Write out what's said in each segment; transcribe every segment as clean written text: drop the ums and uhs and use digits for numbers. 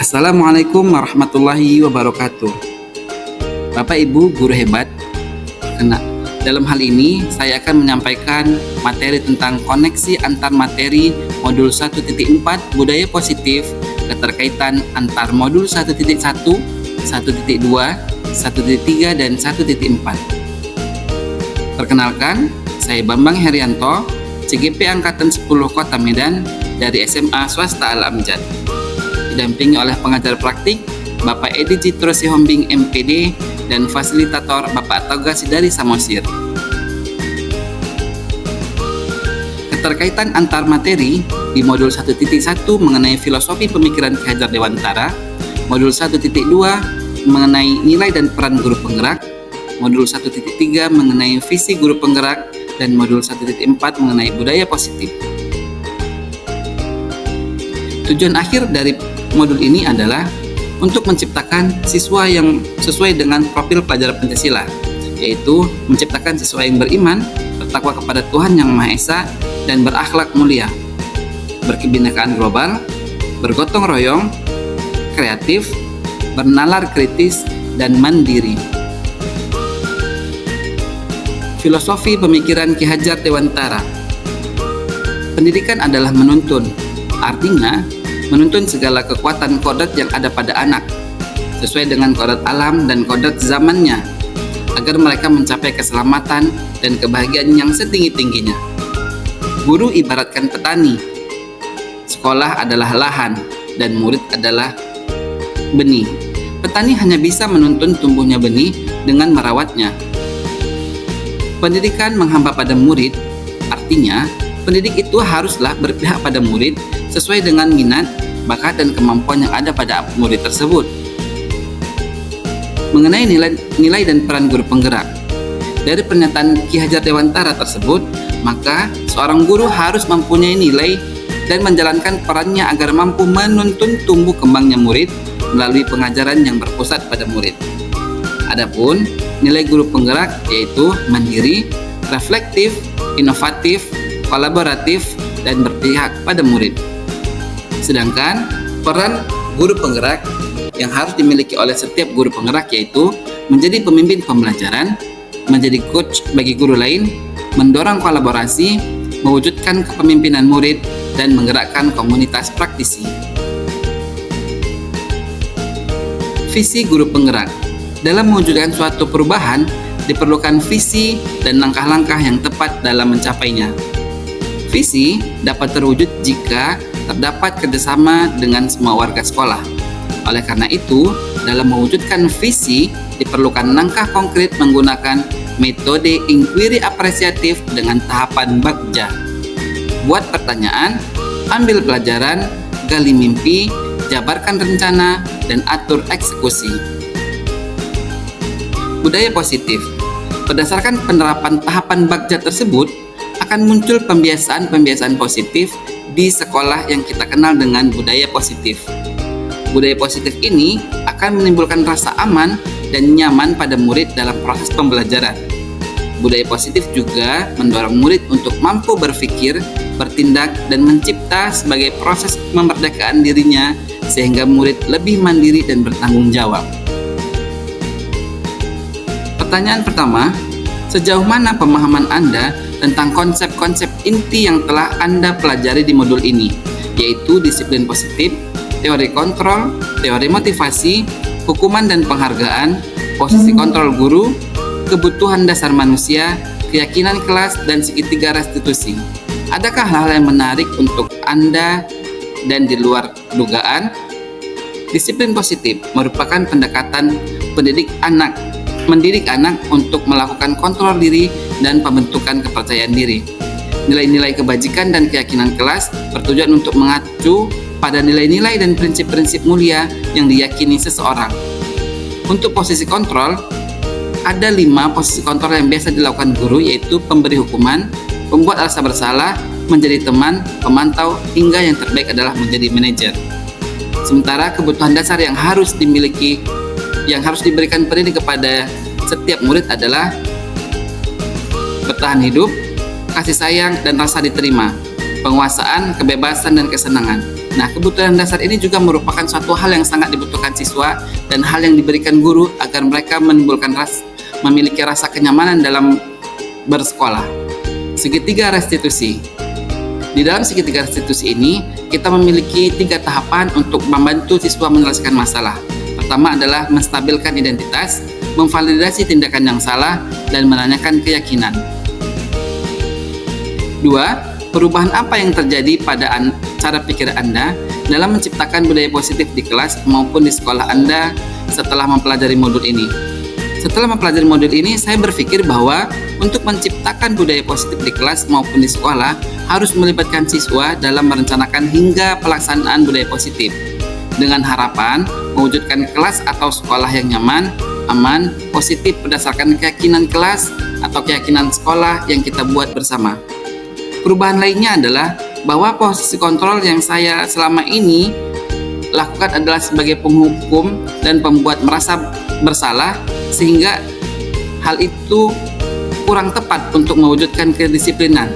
Assalamualaikum warahmatullahi wabarakatuh. Bapak Ibu guru hebat, dalam hal ini saya akan menyampaikan materi tentang koneksi antar materi modul 1.4 budaya positif, keterkaitan antar modul 1.1, 1.2, 1.3, dan 1.4. Perkenalkan, saya Bambang Herianto, CGP Angkatan 10 Kota Medan dari SMA Swasta Al-Amjad. Didampingi oleh pengajar praktik Bapak Edi Citro Sihombing MPD dan fasilitator Bapak Toga Sidari Samosir. Keterkaitan antar materi di modul 1.1 mengenai filosofi pemikiran Ki Hajar Dewantara, modul 1.2 mengenai nilai dan peran guru penggerak, modul 1.3 mengenai visi guru penggerak, dan modul 1.4 mengenai budaya positif. Tujuan akhir dari modul ini adalah untuk menciptakan siswa yang sesuai dengan profil pelajar Pancasila, yaitu menciptakan siswa yang beriman, bertakwa kepada Tuhan Yang Maha Esa, dan berakhlak mulia, berkebinekaan global, bergotong royong, kreatif, bernalar kritis, dan mandiri. Filosofi pemikiran Ki Hajar Dewantara. Pendidikan adalah menuntun, artinya menuntun segala kekuatan kodrat yang ada pada anak, sesuai dengan kodrat alam dan kodrat zamannya, agar mereka mencapai keselamatan dan kebahagiaan yang setinggi-tingginya. Guru ibaratkan petani, sekolah adalah lahan, dan murid adalah benih. Petani hanya bisa menuntun tumbuhnya benih dengan merawatnya. Pendidikan menghamba pada murid, artinya pendidik itu haruslah berpihak pada murid sesuai dengan minat, bakat, dan kemampuan yang ada pada murid tersebut. Mengenai nilai dan peran guru penggerak, dari pernyataan Ki Hajar Dewantara tersebut, maka seorang guru harus mempunyai nilai dan menjalankan perannya agar mampu menuntun tumbuh kembangnya murid melalui pengajaran yang berpusat pada murid. Adapun nilai guru penggerak yaitu mandiri, reflektif, inovatif, kolaboratif, dan berpihak pada murid. Sedangkan peran guru penggerak yang harus dimiliki oleh setiap guru penggerak yaitu menjadi pemimpin pembelajaran, menjadi coach bagi guru lain, mendorong kolaborasi, mewujudkan kepemimpinan murid, dan menggerakkan komunitas praktisi. Visi guru penggerak. Dalam mewujudkan suatu perubahan, diperlukan visi dan langkah-langkah yang tepat dalam mencapainya. Visi dapat terwujud jika terdapat kerjasama dengan semua warga sekolah. Oleh karena itu, dalam mewujudkan visi, diperlukan langkah konkret menggunakan metode inquiry apresiatif dengan tahapan bagja. Buat pertanyaan, ambil pelajaran, gali mimpi, jabarkan rencana, dan atur eksekusi. Budaya positif. Berdasarkan penerapan tahapan bagja tersebut, akan muncul pembiasaan-pembiasaan positif di sekolah yang kita kenal dengan budaya positif. Budaya positif ini akan menimbulkan rasa aman dan nyaman pada murid dalam proses pembelajaran. Budaya positif juga mendorong murid untuk mampu berpikir, bertindak, dan mencipta sebagai proses kemerdekaan dirinya sehingga murid lebih mandiri dan bertanggung jawab. Pertanyaan pertama, sejauh mana pemahaman Anda tentang konsep-konsep inti yang telah Anda pelajari di modul ini, yaitu disiplin positif, teori kontrol, teori motivasi, hukuman dan penghargaan, posisi kontrol guru, kebutuhan dasar manusia, keyakinan kelas, dan segitiga restitusi. Adakah hal-hal yang menarik untuk Anda dan di luar dugaan? Disiplin positif merupakan pendekatan mendidik anak untuk melakukan kontrol diri dan pembentukan kepercayaan diri. Nilai-nilai kebajikan dan keyakinan kelas bertujuan untuk mengacu pada nilai-nilai dan prinsip-prinsip mulia yang diyakini seseorang. Untuk posisi kontrol, ada 5 posisi kontrol yang biasa dilakukan guru, yaitu pemberi hukuman, pembuat rasa bersalah, menjadi teman, pemantau, hingga yang terbaik adalah menjadi manajer. Sementara kebutuhan dasar yang harus diberikan pendidik kepada setiap murid adalah bertahan hidup, kasih sayang dan rasa diterima, penguasaan, kebebasan, dan kesenangan. Nah, kebutuhan dasar ini juga merupakan suatu hal yang sangat dibutuhkan siswa dan hal yang diberikan guru agar mereka memiliki rasa kenyamanan dalam bersekolah. Segitiga restitusi. Di dalam segitiga restitusi ini, kita memiliki 3 tahapan untuk membantu siswa menyelesaikan masalah. Pertama adalah menstabilkan identitas, memvalidasi tindakan yang salah, dan menanyakan keyakinan. 2. Perubahan apa yang terjadi pada cara pikir Anda dalam menciptakan budaya positif di kelas maupun di sekolah Anda setelah mempelajari modul ini. Setelah mempelajari modul ini, saya berpikir bahwa untuk menciptakan budaya positif di kelas maupun di sekolah harus melibatkan siswa dalam merencanakan hingga pelaksanaan budaya positif dengan harapan mewujudkan kelas atau sekolah yang nyaman, aman, positif berdasarkan keyakinan kelas atau keyakinan sekolah yang kita buat bersama. Perubahan lainnya adalah bahwa posisi kontrol yang saya selama ini lakukan adalah sebagai penghukum dan pembuat merasa bersalah, sehingga hal itu kurang tepat untuk mewujudkan kedisiplinan.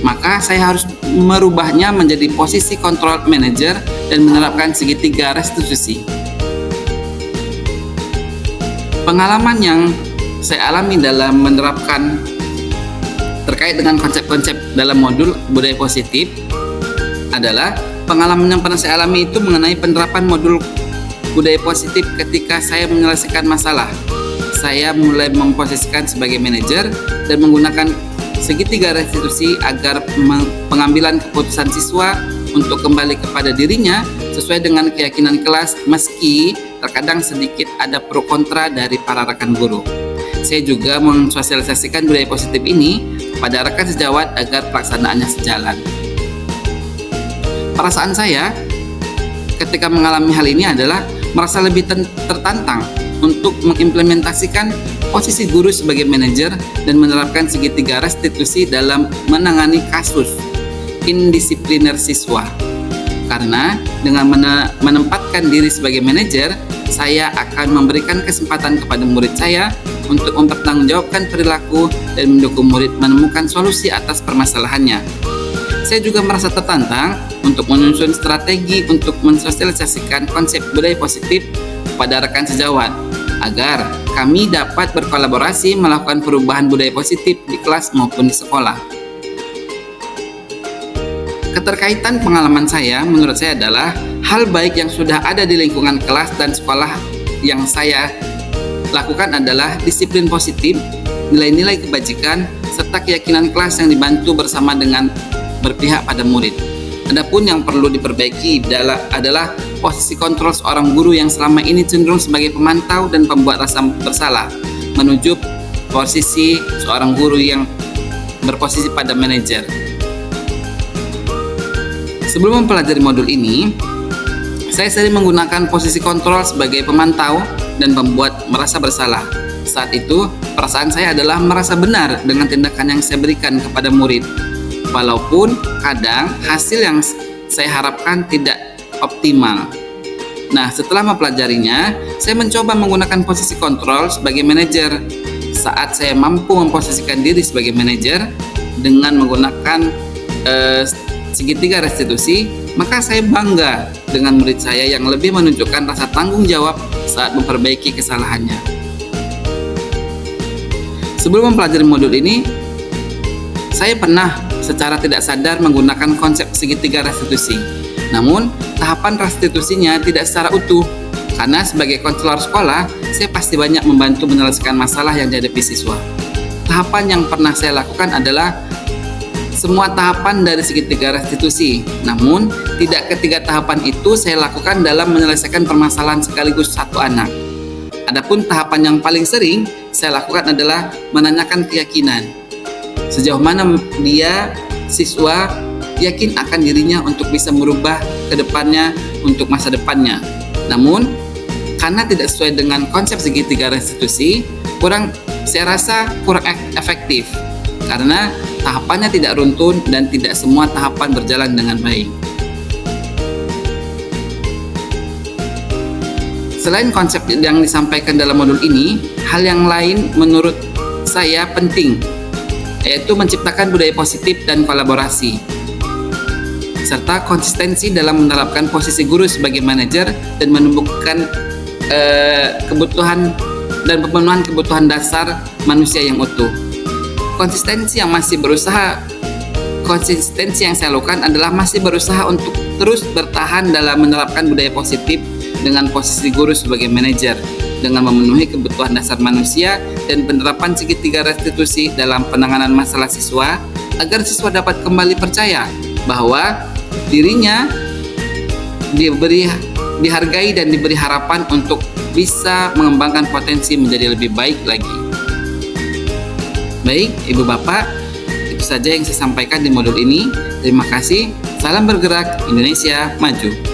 Maka saya harus merubahnya menjadi posisi kontrol manager dan menerapkan segitiga restitusi. Pengalaman yang saya alami dalam menerapkan terkait dengan konsep-konsep dalam modul budaya positif adalah pengalaman yang pernah saya alami itu mengenai penerapan modul budaya positif ketika saya menyelesaikan masalah. Saya mulai memposisikan sebagai manajer dan menggunakan segitiga restitusi agar pengambilan keputusan siswa untuk kembali kepada dirinya sesuai dengan keyakinan kelas, meski terkadang sedikit ada pro kontra dari para rekan guru. Saya juga mensosialisasikan budaya positif ini pada rekan sejawat agar pelaksanaannya sejalan. Perasaan saya ketika mengalami hal ini adalah merasa lebih tertantang untuk mengimplementasikan posisi guru sebagai manajer dan menerapkan segitiga restitusi dalam menangani kasus indisipliner siswa. Karena dengan menempatkan diri sebagai manajer, saya akan memberikan kesempatan kepada murid saya untuk mempertanggungjawabkan perilaku dan mendukung murid menemukan solusi atas permasalahannya. Saya juga merasa tertantang untuk menyusun strategi untuk mensosialisasikan konsep budaya positif kepada rekan sejawat agar kami dapat berkolaborasi melakukan perubahan budaya positif di kelas maupun di sekolah. Keterkaitan pengalaman saya menurut saya adalah hal baik yang sudah ada di lingkungan kelas dan sekolah yang saya lakukan adalah disiplin positif, nilai-nilai kebajikan, serta keyakinan kelas yang dibantu bersama dengan berpihak pada murid. Adapun yang perlu diperbaiki adalah posisi kontrol seorang guru yang selama ini cenderung sebagai pemantau dan pembuat rasa bersalah, menuju posisi seorang guru yang berposisi pada manajer. Sebelum mempelajari modul ini, saya sering menggunakan posisi kontrol sebagai pemantau dan pembuat merasa bersalah. Saat itu, perasaan saya adalah merasa benar dengan tindakan yang saya berikan kepada murid, walaupun kadang hasil yang saya harapkan tidak optimal. Nah, setelah mempelajarinya, saya mencoba menggunakan posisi kontrol sebagai manajer. Saat saya mampu memposisikan diri sebagai manajer dengan menggunakan segitiga restitusi, maka saya bangga dengan murid saya yang lebih menunjukkan rasa tanggung jawab saat memperbaiki kesalahannya. Sebelum mempelajari modul ini, saya pernah secara tidak sadar menggunakan konsep segitiga restitusi. Namun, tahapan restitusinya tidak secara utuh. Karena sebagai konselor sekolah, saya pasti banyak membantu menyelesaikan masalah yang dihadapi siswa. Tahapan yang pernah saya lakukan adalah semua tahapan dari segitiga restitusi. Namun, tidak ketiga tahapan itu saya lakukan dalam menyelesaikan permasalahan sekaligus satu anak. Adapun tahapan yang paling sering saya lakukan adalah menanyakan keyakinan. Sejauh mana dia, siswa, yakin akan dirinya untuk bisa merubah ke depannya untuk masa depannya. Namun, karena tidak sesuai dengan konsep segitiga restitusi, saya rasa kurang efektif. Karena tahapannya tidak runtun dan tidak semua tahapan berjalan dengan baik. Selain konsep yang disampaikan dalam modul ini, hal yang lain menurut saya penting, yaitu menciptakan budaya positif dan kolaborasi. serta konsistensi dalam menerapkan posisi guru sebagai manajer dan menumbuhkan kebutuhan dan pemenuhan kebutuhan dasar manusia yang utuh. Konsistensi yang saya lakukan adalah masih berusaha untuk terus bertahan dalam menerapkan budaya positif dengan posisi guru sebagai manajer, dengan memenuhi kebutuhan dasar manusia dan penerapan segitiga restitusi dalam penanganan masalah siswa, agar siswa dapat kembali percaya bahwa dirinya dihargai dan diberi harapan untuk bisa mengembangkan potensi menjadi lebih baik lagi. Baik, Ibu Bapak, itu saja yang saya sampaikan di modul ini. Terima kasih. Salam bergerak, Indonesia maju.